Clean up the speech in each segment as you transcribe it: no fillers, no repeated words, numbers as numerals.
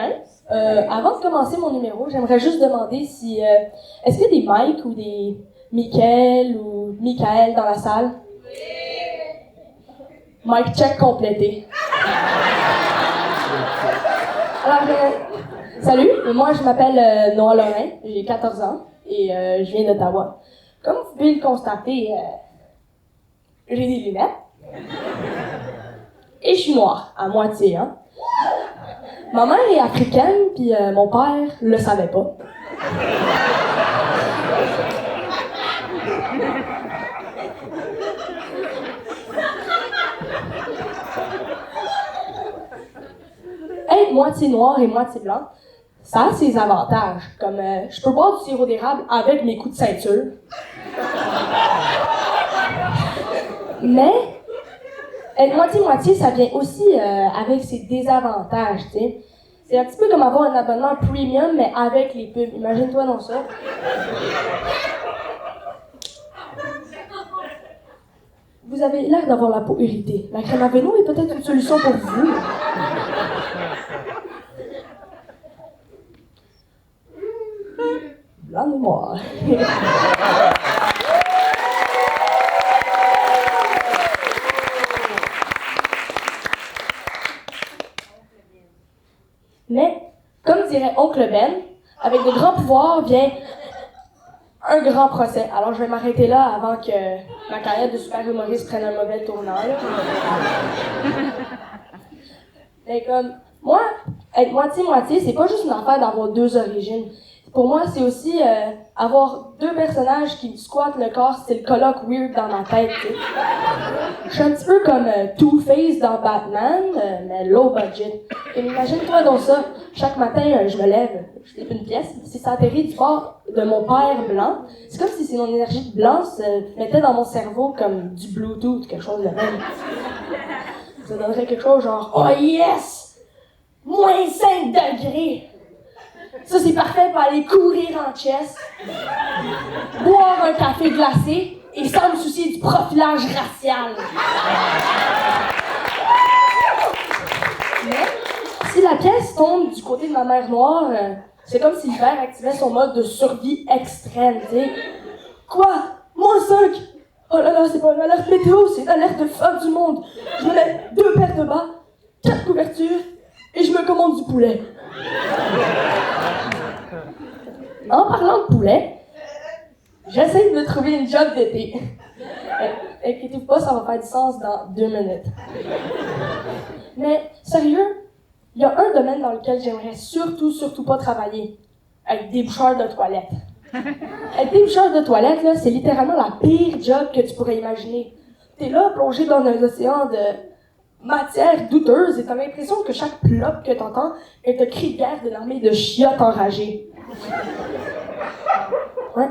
gang. Avant de commencer mon numéro, j'aimerais juste demander si... est-ce qu'il y a des Mike ou des Michael ou Michael dans la salle? Mic check complété. Alors, salut, moi je m'appelle Noah Lorrain, j'ai 14 ans et je viens d'Ottawa. Comme vous pouvez le constater, j'ai des lunettes et je suis noire, à moitié, hein. Ma mère est africaine, puis mon père le savait pas. Être moitié noir et moitié blanc, ça a ses avantages, comme je peux boire du sirop d'érable avec mes coups de ceinture. Mais être moitié-moitié, ça vient aussi avec ses désavantages, tu sais. C'est un petit peu comme avoir un abonnement premium, mais avec les pubs. Imagine-toi dans ça. Vous avez l'air d'avoir la peau irritée. La crème Aveno est peut-être une solution pour vous. Blanc et noir. Mais, comme dirait Oncle Ben, avec de grands pouvoirs vient un grand procès. Alors je vais m'arrêter là avant que ma carrière de super humoriste prenne un mauvais tournant. Mais comme, moi, être moitié-moitié, c'est pas juste une affaire d'avoir deux origines. Pour moi, c'est aussi avoir deux personnages qui me squattent le corps, c'est le colloque weird dans ma tête, tu sais. Je suis un petit peu comme Two-Face dans Batman, mais low budget. Et imagine-toi donc ça, chaque matin, je me lève, je fais une pièce, si ça atterrit du bord de mon père blanc, c'est comme si mon énergie de blanc se mettait dans mon cerveau comme du Bluetooth, quelque chose de même. Ça donnerait quelque chose genre « Oh yes! Moins 5 degrés! » Ça, c'est parfait pour aller courir en chest, boire un café glacé et sans me soucier du profilage racial. Mais, si la pièce tombe du côté de ma mère noire, c'est comme si l'hiver activait son mode de survie extrême, tu sais. Quoi? Moins 5? Oh là là, c'est pas une alerte météo, c'est une alerte de fin du monde. Je me mets 2 paires de bas, 4 couvertures et je me commande du poulet. En parlant de poulet, j'essaie de me trouver une job d'été. Inquiétez-vous pas, ça va faire du sens dans 2 minutes. Mais, sérieux, il y a un domaine dans lequel j'aimerais surtout pas travailler. Être déboucheur de toilettes. Être déboucheur de toilettes, là, c'est littéralement la pire job que tu pourrais imaginer. T'es là, plongé dans un océan de matière douteuse et t'as l'impression que chaque plop que t'entends est un cri de guerre d'une armée de chiottes enragées. Ouais.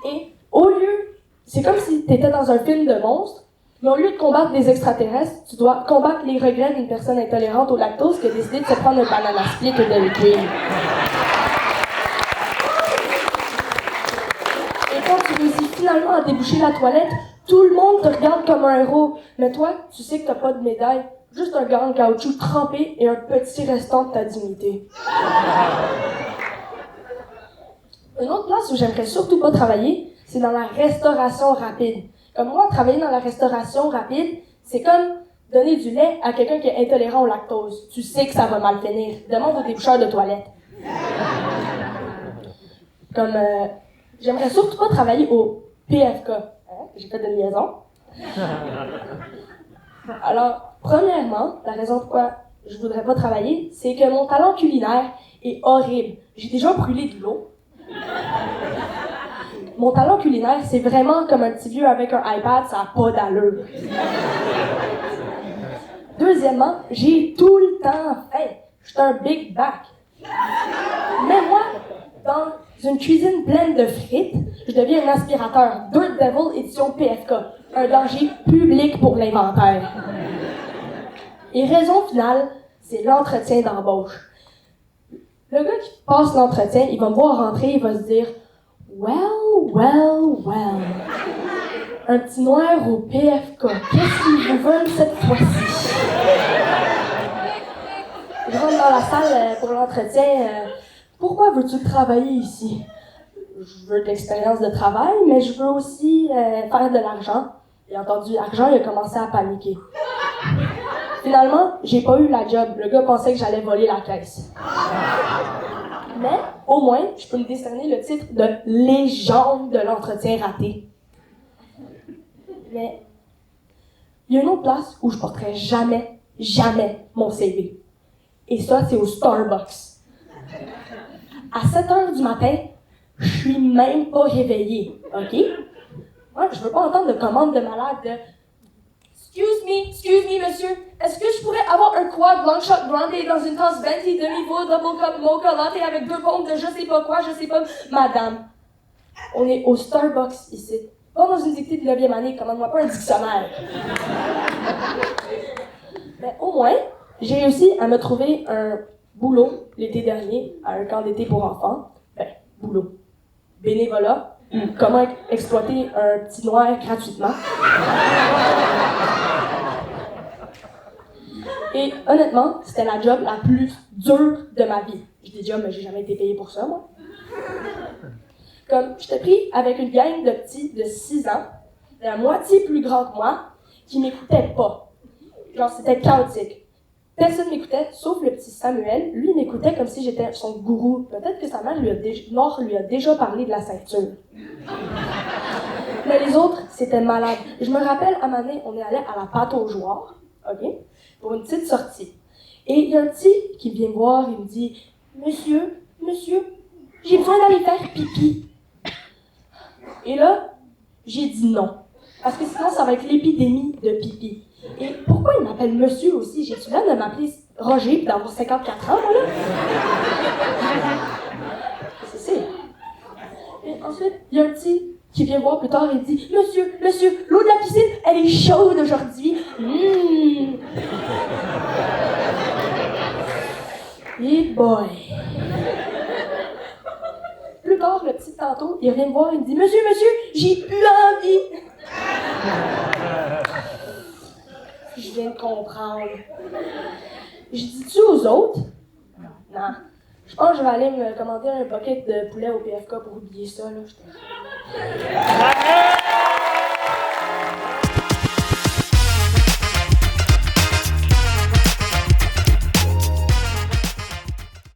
Et au lieu, c'est comme si t'étais dans un film de monstres, mais au lieu de combattre des extraterrestres, tu dois combattre les regrets d'une personne intolérante au lactose qui a décidé de se prendre un banana split et de le cuire. Et quand tu réussis finalement à déboucher la toilette, tout le monde te regarde comme un héros. Mais toi, tu sais que t'as pas de médaille, juste un gant de caoutchouc trempé et un petit restant de ta dignité. Une autre place où j'aimerais surtout pas travailler, c'est dans la restauration rapide. Comme moi, travailler dans la restauration rapide, c'est comme donner du lait à quelqu'un qui est intolérant au lactose. Tu sais que ça va mal finir. Demande au déboucheur de toilette. Comme, j'aimerais surtout pas travailler au PFK. Hein? J'ai fait de liaison. Alors, premièrement, la raison pourquoi je voudrais pas travailler, c'est que mon talent culinaire est horrible. J'ai déjà brûlé de l'eau. Mon talent culinaire, c'est vraiment comme un petit vieux avec un iPad, ça n'a pas d'allure. Deuxièmement, j'ai tout le temps faim. Je suis un big back. Mais moi, dans une cuisine pleine de frites, je deviens un aspirateur. Dirt Devil édition PFK. Un danger public pour l'inventaire. Et raison finale, c'est l'entretien d'embauche. Le gars qui passe l'entretien, il va me voir rentrer, il va se dire « Well. Un petit noir au PFK. Qu'est-ce qu'ils vous veulent cette fois-ci? » Je rentre dans la salle pour l'entretien. Pourquoi veux-tu travailler ici? Je veux de l'expérience de travail, mais je veux aussi faire de l'argent. Il a entendu argent, il a commencé à paniquer. Finalement, j'ai pas eu la job. Le gars pensait que j'allais voler la caisse. Mais, au moins, je peux me décerner le titre de légende de l'entretien raté. Mais, il y a une autre place où je porterai jamais mon CV. Et ça, c'est au Starbucks. À 7h du matin, je suis même pas réveillée, OK? Moi, je veux pas entendre de commandes de malade de Excuse me, monsieur. Est-ce que je pourrais avoir un quad long shot grande dans une tasse venti demi-veau double cup mocha latte avec 2 pompes de je sais pas quoi, je sais pas. Madame, on est au Starbucks ici. Pas dans une dictée de 9e année, commande-moi pas un dictionnaire. Mais au moins, j'ai réussi à me trouver un boulot l'été dernier à un camp d'été pour enfants. Boulot. Bénévolat. Comment exploiter un petit noir gratuitement. Et honnêtement, c'était la job la plus dure de ma vie. Je dis job, mais j'ai jamais été payée pour ça, moi. Comme, j'étais pris avec une gang de petits de 6 ans, de la moitié plus grand que moi, qui m'écoutaient pas. Genre, c'était chaotique. Personne m'écoutait, sauf le petit Samuel. Lui, il m'écoutait comme si j'étais son gourou. Peut-être que sa mère lui a déjà parlé de la ceinture. Mais les autres, c'était malade. Je me rappelle, à un moment donné, on est allé à la pâte aux joueurs, OK, pour une petite sortie. Et il y a un petit qui vient me voir, il me dit « Monsieur, j'ai besoin d'aller faire pipi. » Et là, j'ai dit non. Parce que sinon, ça va être l'épidémie de pipi. Et pourquoi il m'appelle monsieur aussi? J'ai-tu l'air de m'appeler Roger et d'avoir 54 ans, moi, là? C'est. Et ensuite, il y a un petit qui vient voir plus tard et dit « Monsieur, l'eau de la piscine, elle est chaude aujourd'hui. Et boy! » Plus tard, le petit tantôt, il vient me voir et me dit « Monsieur, j'ai plus envie. » Je viens de comprendre. Je dis-tu aux autres? Non. Je pense que je vais aller me commander un bucket de poulet au PFK pour oublier ça, là.